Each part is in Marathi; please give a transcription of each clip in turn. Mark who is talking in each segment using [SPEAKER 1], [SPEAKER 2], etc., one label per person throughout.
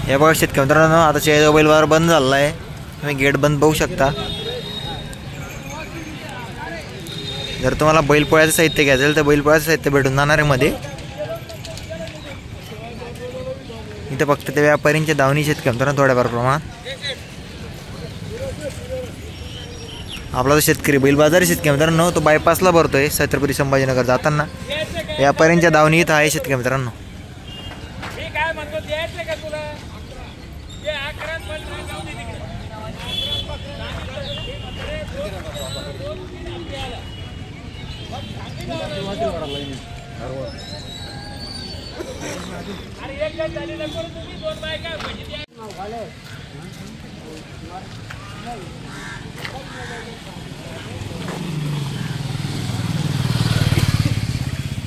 [SPEAKER 1] हे बघा शेतकरी मित्रांनो, आता शेळीचा बैल बाजार बंद झाला आहे. तुम्ही गेट बंद बघू शकता. जर तुम्हाला बैलपोळ्याचं साहित्य घ्यायचं असेल तर बैलपोळ्याचं साहित्य भेटून जाणार आहे मध्ये. इथं फक्त ते व्यापाऱ्यांच्या दावणी शेतकरी मित्रांनो थोड्याफार प्रमाणात. आपला जो शेतकरी बैल बाजार शेतकरी मित्रांनो तो बायपासला भरतोय छत्रपती संभाजीनगर जाताना. व्यापाऱ्यांच्या दावणी इथं आहे शेतकरी मित्रांनो.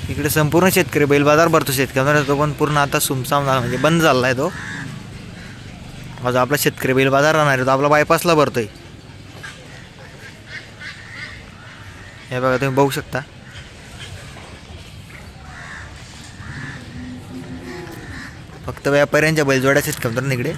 [SPEAKER 1] इकडे संपूर्ण शेतकरी बैल बाजार भरतो शेतकरी तो पण पूर्ण आता सुमसाम झाला म्हणजे बंद झाला आहे तो. आज आपला शेतकरी बैल बाजार राहणार आहे तो आपला बायपासला भरतोय. हे बघा तुम्ही बघू शकता. फक्त व्यापाऱ्यांच्या बैलजोड्या शेतकरी मित्रांनो इकडे.